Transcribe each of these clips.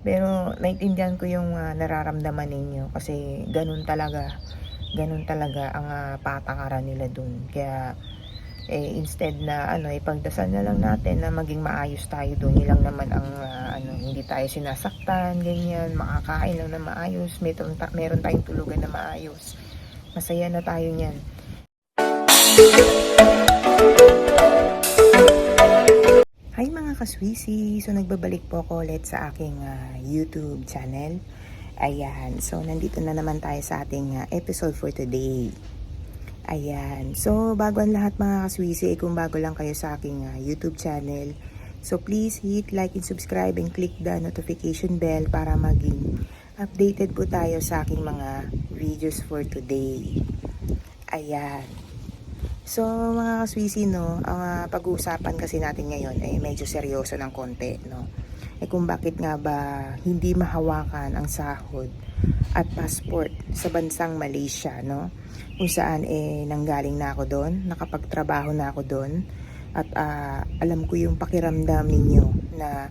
Pero naintindihan ko yung nararamdaman ninyo kasi ganun talaga ang patakaran nila dun. Kaya instead na ipagdasal na lang natin na maging maayos tayo dun. Yun lang naman ang hindi tayo sinasaktan, ganyan, makakain lang na maayos, meron tayong tulugan na maayos. Masaya na tayo niyan. Hi mga kaswisi! So nagbabalik po ako ulit sa aking YouTube channel. Ayan, so nandito na naman tayo sa ating episode for today. Ayan, so bago ang lahat mga kaswisi, kung bago lang kayo sa aking YouTube channel, so please hit like and subscribe and click the notification bell para maging updated po tayo sa aking mga videos for today. Ayan. So mga kaswisi, no, ang pag-uusapan kasi natin ngayon ay medyo seryoso ng konti, no. Kung bakit nga ba hindi mahawakan ang sahod at passport sa bansang Malaysia, no? Kung saan nanggaling na ako doon, nakapagtrabaho na ako doon, at alam ko yung pakiramdam ninyo na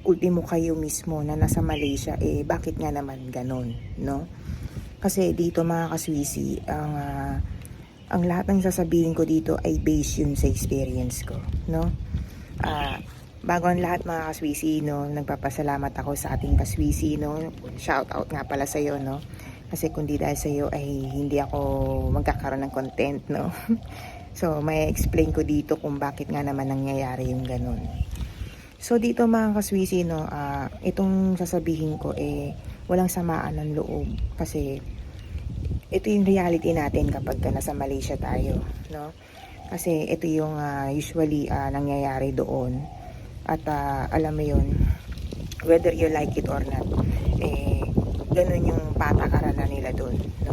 ultimo kayo mismo na nasa Malaysia, bakit nga naman ganon, no? Kasi dito mga kaswisi, ang lahat ng sasabihin ko dito ay based yun sa experience ko, no? Bago ang lahat mga kaswisi, no, nagpapasalamat ako sa ating kaswisi, no? Shout out nga pala sa iyo, no? Kasi kung di dahil sa iyo ay hindi ako magkakaroon ng content, no? So, may explain ko dito kung bakit nga naman nangyayari yung ganun. So, dito mga kaswisi, no, itong sasabihin ko walang samaan ng loob kasi ito yung reality natin kapag nasa Malaysia tayo, no? Kasi ito yung usually nangyayari doon. At alam mo yun, whether you like it or not, ganun yung patakaran na nila doon, no?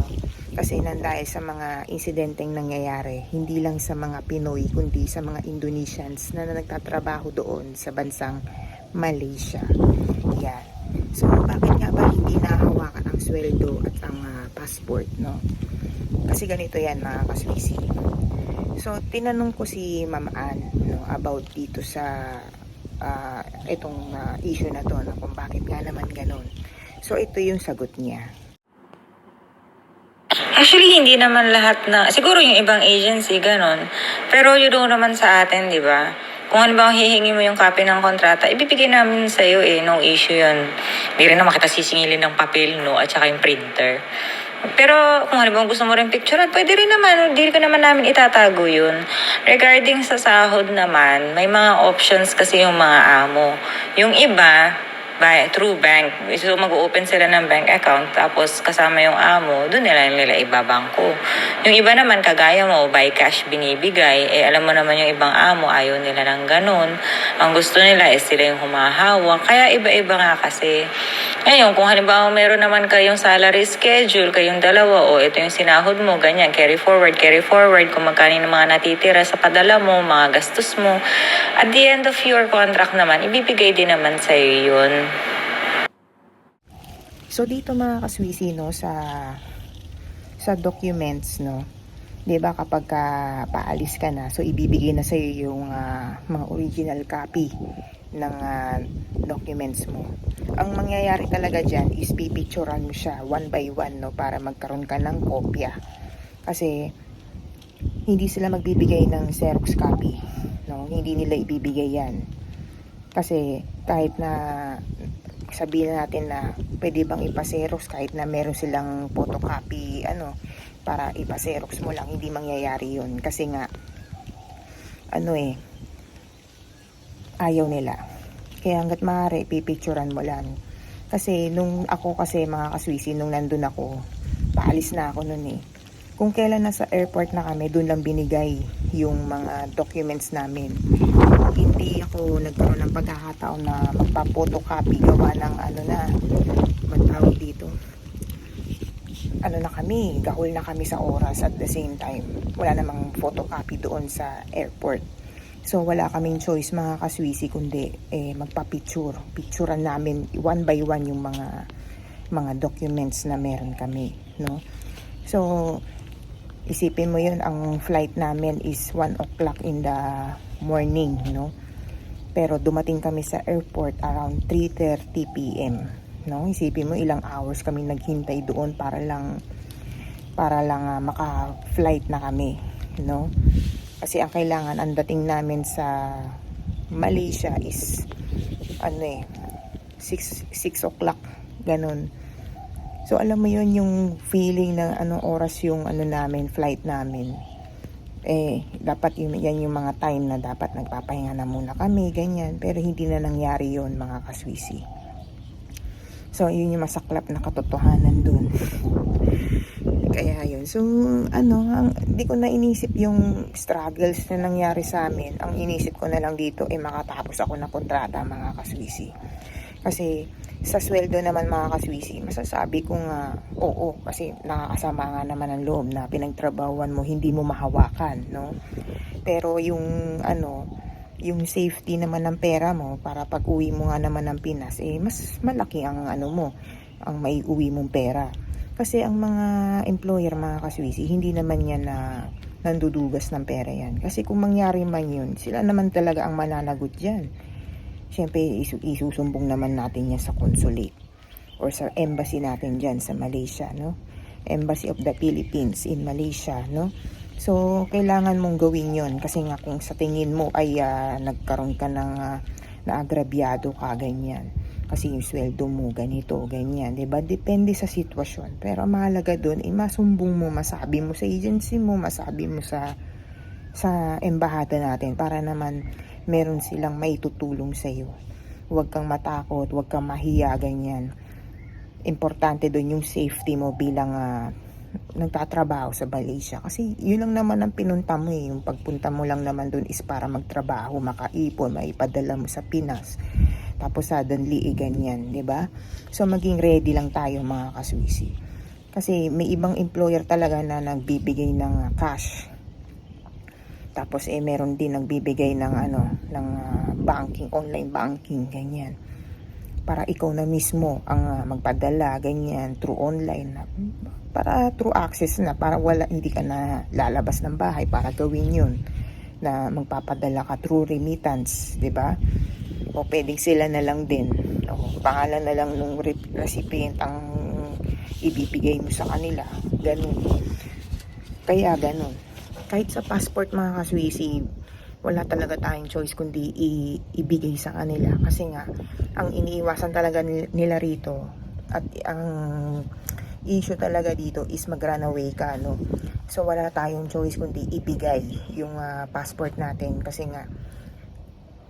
Kasi dahil sa mga insidenteng nangyayari, hindi lang sa mga Pinoy, kundi sa mga Indonesians na nagtatrabaho doon sa bansang Malaysia. Yan. So, bakit nga ba hindi nahawakan ang sweldo at ang passport, no? Kasi ganito yan mga kaswisi. So, tinanong ko si Ma'am Ann, no, about dito sa itong issue na to, no, kung bakit nga naman ganun. So, ito yung sagot niya. Actually, hindi naman lahat na, siguro yung ibang agency, ganon. Pero yun doon naman sa atin, di ba? Kung ano ba hihingi mo yung copy ng kontrata, ibibigay namin sa'yo no issue yun. Hindi rin naman kita sisingilin ng papel, no, at saka yung printer. Pero kung halimbawa gusto mo rin picturean, pwede rin naman, hindi ko naman namin itatago yun. Regarding sa sahod naman, may mga options kasi yung mga amo. Yung iba, through bank. So, mag-open sila ng bank account, tapos kasama yung amo, doon nila ibabangko. Yung iba naman, kagaya mo, by cash binibigay, alam mo naman yung ibang amo, ayaw nila ng ganun. Ang gusto nila is sila yung humahawak. Kaya iba-iba nga kasi. Ngayon, kung halimbawa meron naman kayong salary schedule, kayong dalawa, ito yung sinahod mo, ganyan, carry forward, kung magkano yung mga natitira sa padala mo, mga gastos mo. At the end of your contract naman, ibibigay din naman sa'yo yun. So, dito mga kaswisi, no, sa documents, no, 'di ba kapag paalis ka na, so ibibigay na sa iyo yung mga original copy ng documents mo. Ang mangyayari talaga diyan is pipicturean mo siya one by one, no, para magkaroon ka ng kopya. Kasi hindi sila magbibigay ng Xerox copy, no, hindi nila ibibigay yan. Kasi kahit na sabihin natin na pwede bang ipa-Xerox kahit na meron silang photocopy para ipa-Xerox mo lang, hindi mangyayari yun kasi nga ayaw nila. Kaya hanggat maaari pipicturean mo lang. Kasi nung ako kasi mga kaswisi, nung nandun ako, paalis na ako nun kung kailan nasa airport na kami, dun lang binigay yung mga documents namin. Hindi ako nagkaroon ng pagkakataon na magpa-photocopy, gawa ng magtawag dito. Gahol na kami sa oras at the same time. Wala namang photocopy doon sa airport. So wala kaming choice mga kaswisi kundi picturean namin one by one yung mga documents na meron kami, no? So isipin mo yun, ang flight namin is 1 o'clock in the morning, no? Pero dumating kami sa airport around 3:30 p.m. No, isipin mo ilang hours kami naghintay doon para lang maka-flight na kami, no? Kasi ang kailangan, ang dating namin sa Malaysia is 6 o'clock, ganun. So alam mo yun, yung feeling na anong oras yung namin, flight namin. Dapat yan yung mga time na dapat nagpapahinga na muna kami, ganyan. Pero hindi na nangyari yun, mga kaswisi. So yun yung masaklap na katotohanan dun. Kaya yun. So hindi ko na inisip yung struggles na nangyari sa amin. Ang inisip ko na lang dito makatapos ako ng kontrata, mga kaswisi. Kasi sa sweldo naman, mga kaswisi, masasabi ko nga oo, kasi nakakasama nga naman ang loob na pinagtrabahuan mo, hindi mo mahawakan, no? Pero yung yung safety naman ng pera mo para pag uwi mo nga naman ng Pinas, mas malaki ang ang maiuwi mong pera. Kasi ang mga employer, mga kaswisi, hindi naman yan na nandudugas ng pera yan. Kasi kung mangyari man yun, sila naman talaga ang mananagot dyan. Siyempre, isusumbong naman natin yan sa consulate or sa embassy natin dyan sa Malaysia, no? Embassy of the Philippines in Malaysia, no? So, kailangan mong gawin yon kasi nga kung sa tingin mo ay nagkaroon ka ng naagrabyado ka, ganyan. Kasi yung sweldo mo, ganito, ganyan, diba? Depende sa sitwasyon. Pero mahalaga doon, masumbong mo, masabi mo sa agency mo, masabi mo sa embahada natin para naman meron silang maitutulong sa iyo. Huwag kang matakot, huwag kang mahiya, ganyan. Importante doon yung safety mo bilang nagtatrabaho sa Malaysia. Kasi yun lang naman ang pinunta mo Yung pagpunta mo lang naman doon is para magtrabaho, makaipon, maipadala mo sa Pinas. Tapos suddenly, ganyan, di ba? So maging ready lang tayo, mga kaswisi. Kasi may ibang employer talaga na nagbibigay ng cash. Tapos meron din nagbibigay ng banking, online banking, ganyan. Para ikaw na mismo ang magpadala, ganyan, through online, para through access na, para hindi ka na lalabas ng bahay para gawin yun, na magpapadala ka through remittance, di ba? O pwedeng sila na lang din, pangalan na lang nung recipient ang ibibigay mo sa kanila, ganun. Kaya ganun. Kahit sa passport, mga kaswisi, wala talaga tayong choice kundi ibigay sa kanila. Kasi nga, ang iniiwasan talaga nila rito at ang issue talaga dito is mag-runaway ka, no? So, wala tayong choice kundi ibigay yung passport natin. Kasi nga,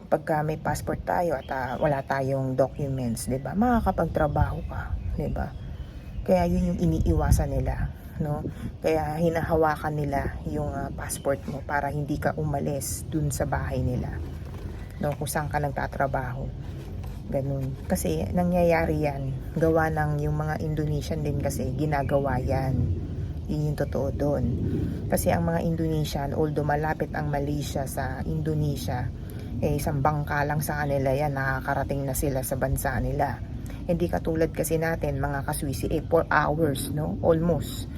pagka may passport tayo at wala tayong documents, diba? Makakapagtrabaho ka, diba? Kaya yun yung iniiwasan nila, no? Kaya hinahawakan nila yung passport mo para hindi ka umalis dun sa bahay nila, no? Kung saan ka nagtatrabaho, ganun. Kasi nangyayari yan, gawa ng yung mga Indonesian din, kasi ginagawa yan. Yun yung totoo doon. Kasi ang mga Indonesian, although malapit ang Malaysia sa Indonesia, isang bangka lang sa kanila yan, nakakarating na sila sa bansa nila. Hindi katulad kasi natin, mga kaswisi, 4 hours, no? Almost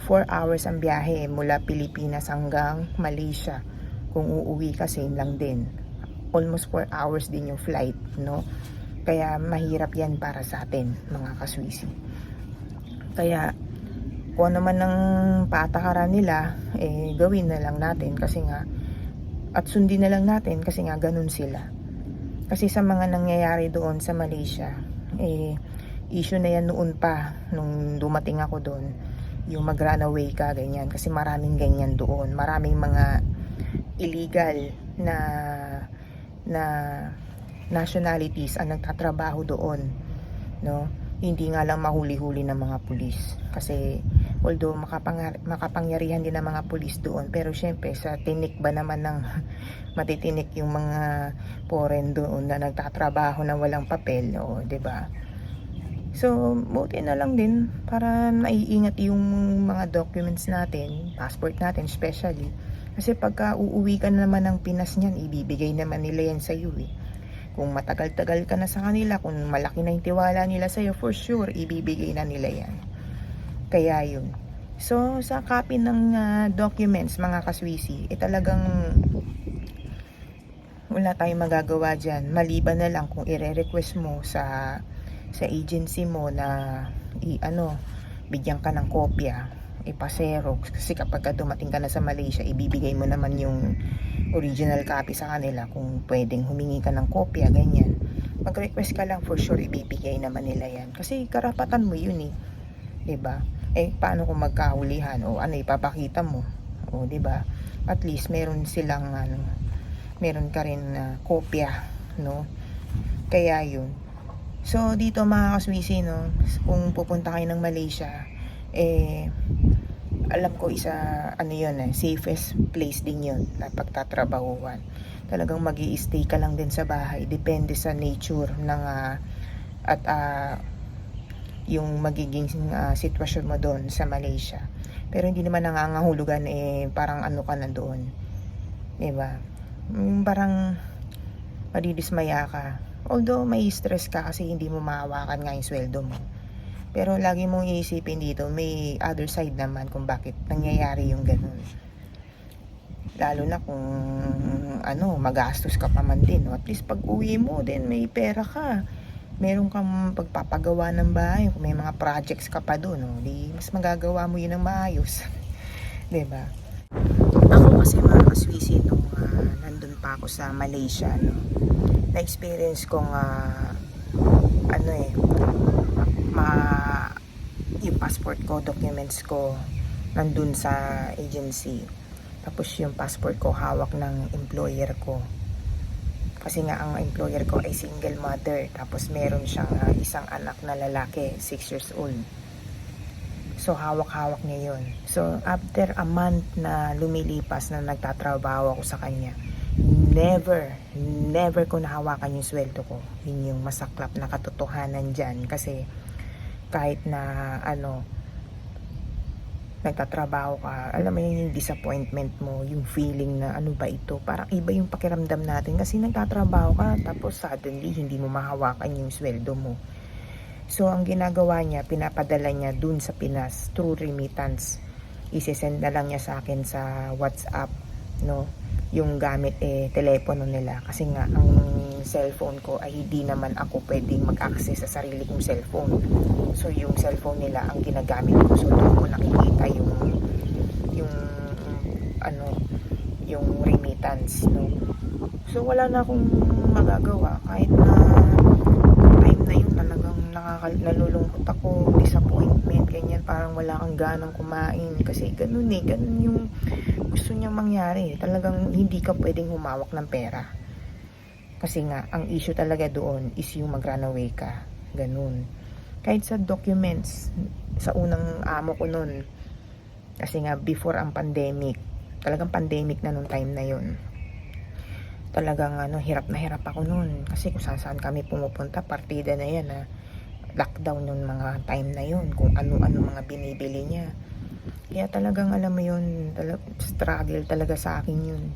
4 hours ang biyahe mula Pilipinas hanggang Malaysia. Kung uuwi ka, same lang din. Almost 4 hours din yung flight, no? Kaya mahirap yan para sa atin, mga kaswisi. Kaya kung ano man ang patakaran nila, gawin na lang natin kasi nga, at sundin na lang natin kasi nga ganun sila. Kasi sa mga nangyayari doon sa Malaysia, issue na yan noon pa nung dumating ako doon, yung mag-runaway ka, ganyan. Kasi maraming ganyan doon. Maraming mga illegal na nationalities ang nagtatrabaho doon, no? Hindi nga lang mahuli-huli ng mga pulis. Kasi although makapangyarihan din ng mga pulis doon, pero syempre sa tinik ba naman ng matitinik yung mga foreign doon na nagtatrabaho na walang papel, o 'di ba? So, buti na lang din para naiingat yung mga documents natin, passport natin especially. Kasi pagka uuwi ka na naman ng Pinas niyan, ibibigay naman nila yan sa iyo Kung matagal-tagal ka na sa kanila, kung malaki na yung tiwala nila sa iyo, for sure, ibibigay na nila yan. Kaya yun. So, sa copy ng documents, mga kaswisi, talagang wala tayong magagawa dyan. Maliban na lang kung ire-request mo sa agency mo na bigyan ka ng kopya, ipa-xerox. Kasi kapag dumating ka na sa Malaysia, ibibigay mo naman yung original copy sa kanila. Kung pwedeng humingi ka ng kopya, ganyan. Mag-request ka lang, for sure ibibigay naman nila yan. Kasi karapatan mo yun eh. 'Di ba? Paano kung magkahulihan o ipapakita mo? O 'di ba? At least meron silang meron ka rin kopya, no? Kaya yun. So dito mga kaswisi, no, kung pupunta kayo ng Malaysia, alam ko safest place din yun na pagtatrabahuan. Talagang magi-stay ka lang din sa bahay, depende sa nature ng yung magiging sitwasyon mo doon sa Malaysia. Pero hindi naman nangangahulugan parang ka na doon, 'di ba? Parang madidismaya ka. Although may stress ka kasi hindi mo mahawakan nga yung sweldo mo. Pero lagi mong iisipin dito, may other side naman kung bakit nangyayari yung ganun. Lalo na kung magastos ka pa man din. No? At least pag uwi mo din, may pera ka. Meron kang pagpapagawa ng bahay. Kung may mga projects ka pa doon, no? Di mas magagawa mo yun ng maayos. Diba? Ako kasi mga kaswisi nung nandun pa ako sa Malaysia, no? Na-experience kong yung passport ko, documents ko nandun sa agency. Tapos yung passport ko hawak ng employer ko. Kasi nga ang employer ko ay single mother. Tapos meron siyang isang anak na lalaki, 6 years old. So hawak-hawak niya yun. So after a month na lumilipas na nagtatrabaho ako sa kanya, never ko nahawakan yung sweldo ko. Yun yung masaklap na katotohanan dyan. Kasi kahit na nagtatrabaho ka, alam mo yung disappointment mo, yung feeling na ano ba ito, parang iba yung pakiramdam natin kasi nagtatrabaho ka tapos suddenly hindi mo mahawakan yung sweldo mo. So ang ginagawa niya, pinapadala niya dun sa Pinas through remittance. Isesend na lang niya sa akin sa WhatsApp, no, yung gamit telepono nila. Kasi nga ang cellphone ko ay hindi naman ako pwedeng mag-access sa sarili kong cellphone. So yung cellphone nila ang ginagamit ko. So doon ko nakikita yung remittance, no. So wala na akong magagawa kahit na time na yun talagang nalulungkot ako, disappointment, ganyan, parang wala kang ganang kumain kasi ganun yung gusto niyang mangyari. Talagang hindi ka pwedeng humawak ng pera. Kasi nga, ang issue talaga doon is yung mag-runaway ka. Ganun. Kahit sa documents, sa unang amo ko noon, kasi nga before ang pandemic, talagang pandemic na nung time na yun. Talagang hirap na hirap ako noon. Kasi kung saan kami pumupunta, partida na yan lockdown yung mga time na yun. Kung ano-ano mga binibili niya. Kaya talagang alam mo yun, struggle talaga sa akin yun.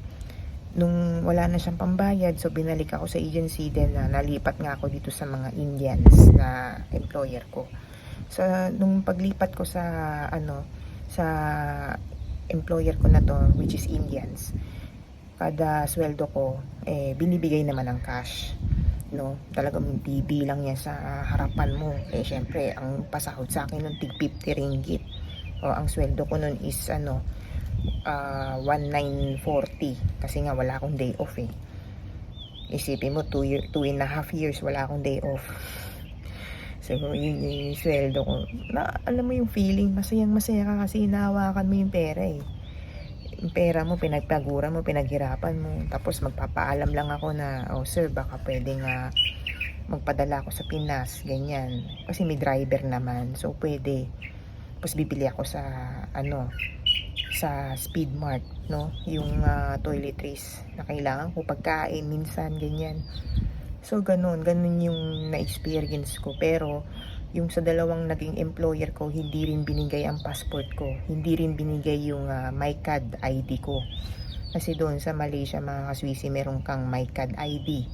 Nung wala na siyang pambayad, so binalik ako sa agency din na nalipat nga ako dito sa mga Indians na employer ko. So nung paglipat ko sa sa employer ko na to, which is Indians, kada sweldo ko binibigay naman ng cash, no. Talagang bibilang niya sa harapan mo. Syempre ang pasahod sa akin nun tig 50 ringgit. O ang sweldo ko nun is 1940 kasi nga wala akong day off Isipin mo 2.5 years wala akong day off. So yun yung sweldo ko. Na alam mo yung feeling, masaya ka kasi hinahawakan mo yung pera Yung pera mo, pinagtaguran mo, pinaghirapan mo. Tapos magpapaalam lang ako na, sir, baka pwedeng magpadala ako sa Pinas, ganyan. Kasi may driver naman, so pwede. Tapos bibili ako sa sa Speed Mart, no, yung toiletries na kailangan ko, pagkain minsan, ganyan. So ganun yung na-experience ko. Pero yung sa dalawang naging employer ko, hindi rin binigay ang passport ko, hindi rin binigay yung MyCAD ID ko. Kasi doon sa Malaysia mga kaswisi, meron kang MyCAD ID,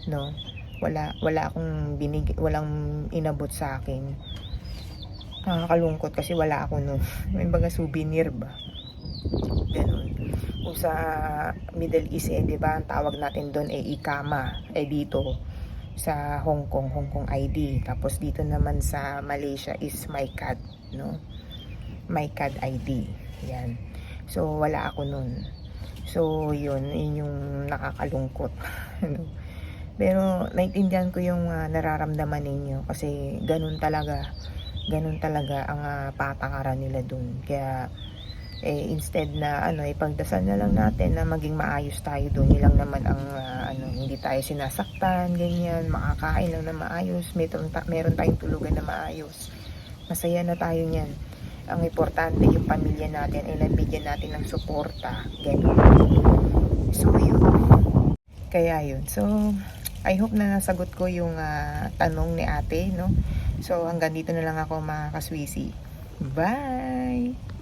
no. Wala akong walang inabot sa akin. Nakakalungkot kasi wala ako nun. May baga souvenir ba? Ganun. Kung sa Middle East, di ba, ang tawag natin doon ikama. Dito sa Hong Kong ID. Tapos dito naman sa Malaysia is MyCAD, no? MyCAD ID. Yan. So, wala ako nun. So, yun yung nakakalungkot. Pero, naintindihan ko yung nararamdaman ninyo kasi ganun talaga ang patakaran nila dun. Kaya, instead na ipagdasal na lang natin na maging maayos tayo doon, yun lang naman ang hindi tayo sinasaktan, ganyan, makakain lang na maayos, meron tayong tulugan na maayos, masaya na tayo niyan. Ang importante yung pamilya natin ay nabigyan natin ng suporta, ganyan. So yun, kaya yun. So I hope na nasagot ko yung tanong ni ate, no? So hanggang dito na lang ako, mga kaswisi. Bye!